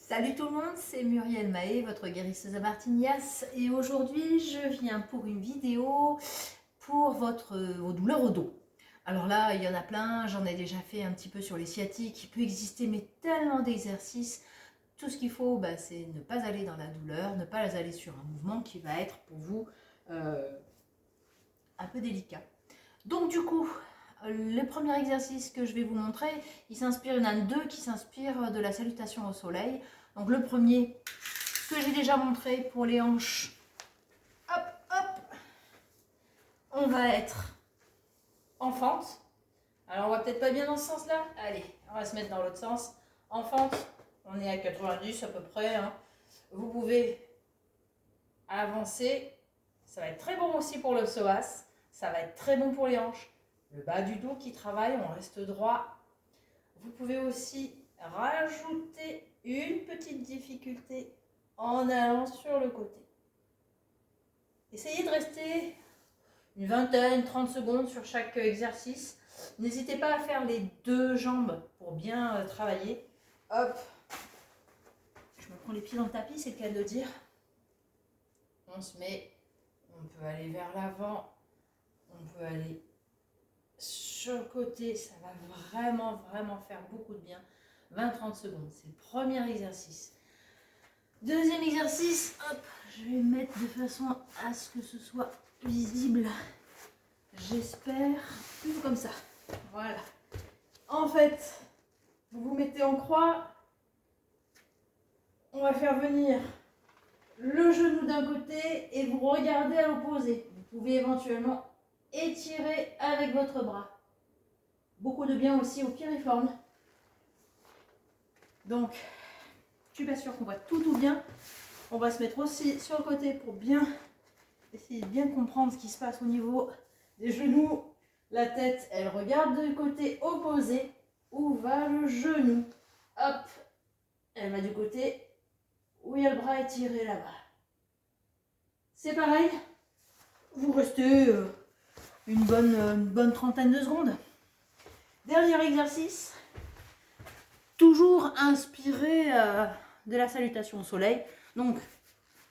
Salut tout le monde, c'est Muriel Mahé, votre guérisseuse à Martignas, et aujourd'hui je viens pour une vidéo pour vos douleurs au dos. Alors là, il y en a plein, j'en ai déjà fait un petit peu sur les sciatiques, il peut exister mais tellement d'exercices. Tout ce qu'il faut, c'est ne pas aller dans la douleur, ne pas aller sur un mouvement qui va être pour vous un peu délicat. Donc du coup, le premier exercice que je vais vous montrer, il s'inspire, il y en a deux qui s'inspirent de la salutation au soleil. Donc le premier que j'ai déjà montré pour les hanches, hop, hop, on va être en fente. Alors on va peut-être pas bien dans ce sens-là. Allez, on va se mettre dans l'autre sens. En fente, on est à 90 à peu près. Vous pouvez avancer. Ça va être très bon aussi pour le psoas. Ça va être très bon pour les hanches. Le bas du dos qui travaille, on reste droit. Vous pouvez aussi rajouter une petite difficulté en allant sur le côté. Essayez de rester une vingtaine, 30 secondes sur chaque exercice. N'hésitez pas à faire les deux jambes pour bien travailler. Hop, je me prends les pieds dans le tapis, c'est le cas de le dire. On se met, on peut aller vers l'avant, on peut aller sur le côté, ça va vraiment faire beaucoup de bien. 20-30 secondes, c'est le premier exercice. Deuxième exercice, hop, je vais me mettre de façon à ce que ce soit visible. J'espère, plutôt comme ça. Voilà. En fait, vous vous mettez en croix. On va faire venir le genou d'un côté et vous regardez à l'opposé. Vous pouvez éventuellement étirer avec votre bras. Beaucoup de bien aussi au piriforme. Donc, je suis pas sûre qu'on voit tout bien. On va se mettre aussi sur le côté pour bien essayer de bien comprendre ce qui se passe au niveau des genoux. La tête, elle regarde du côté opposé. Où va le genou? Hop, elle va du côté où il y a le bras étiré là-bas. C'est pareil. Vous restez une bonne trentaine de secondes. Dernier exercice. Toujours inspiré de la salutation au soleil. Donc,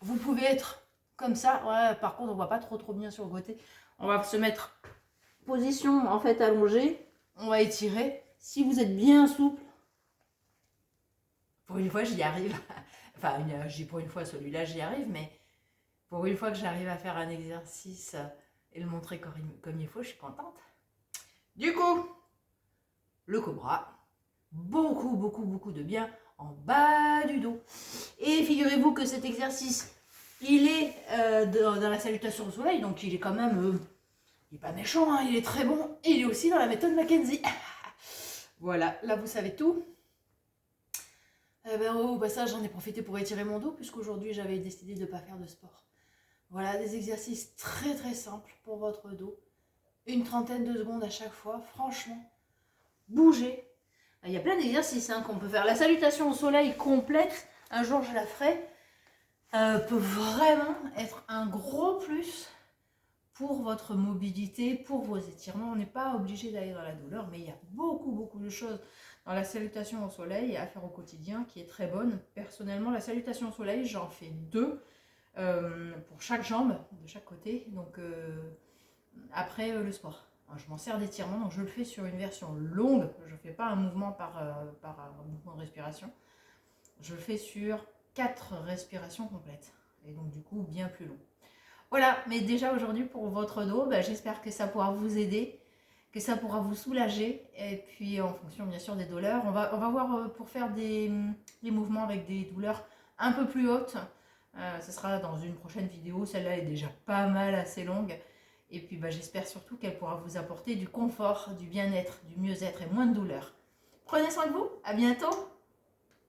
vous pouvez être comme ça. Ouais, par contre, on ne voit pas trop bien sur le côté. On va se mettre position en fait allongée. On va étirer. Si vous êtes bien souple, pour une fois, j'y arrive. Enfin, je dis pour une fois, celui-là, j'y arrive, mais pour une fois que j'arrive à faire un exercice et le montrer comme il faut, je suis contente. Du coup, le cobra. Beaucoup de bien en bas du dos. Et figurez-vous que cet exercice, il est dans la salutation au soleil, donc il est quand même, il n'est pas méchant, hein, il est très bon. Et il est aussi dans la méthode Mackenzie. Voilà, là vous savez tout. Au passage, j'en ai profité pour étirer mon dos, puisqu'aujourd'hui j'avais décidé de ne pas faire de sport. Voilà, des exercices très simples pour votre dos. Une trentaine de secondes à chaque fois, franchement. Bougez. Il y a plein d'exercices qu'on peut faire. La salutation au soleil complète, un jour je la ferai, peut vraiment être un gros plus pour votre mobilité, pour vos étirements. On n'est pas obligé d'aller dans la douleur, mais il y a beaucoup de choses dans la salutation au soleil à faire au quotidien qui est très bonne. Personnellement, la salutation au soleil, j'en fais deux pour chaque jambe, de chaque côté, donc après le sport. Je m'en sers d'étirement, donc je le fais sur une version longue. Je ne fais pas un mouvement par mouvement de respiration. Je le fais sur 4 respirations complètes. Et donc du coup, bien plus long. Voilà, mais déjà aujourd'hui pour votre dos, j'espère que ça pourra vous aider, que ça pourra vous soulager. Et puis en fonction bien sûr des douleurs, on va voir pour faire des mouvements avec des douleurs un peu plus hautes. Ce sera dans une prochaine vidéo, celle-là est déjà pas mal assez longue. Et puis j'espère surtout qu'elle pourra vous apporter du confort, du bien-être, du mieux-être et moins de douleur. Prenez soin de vous, à bientôt!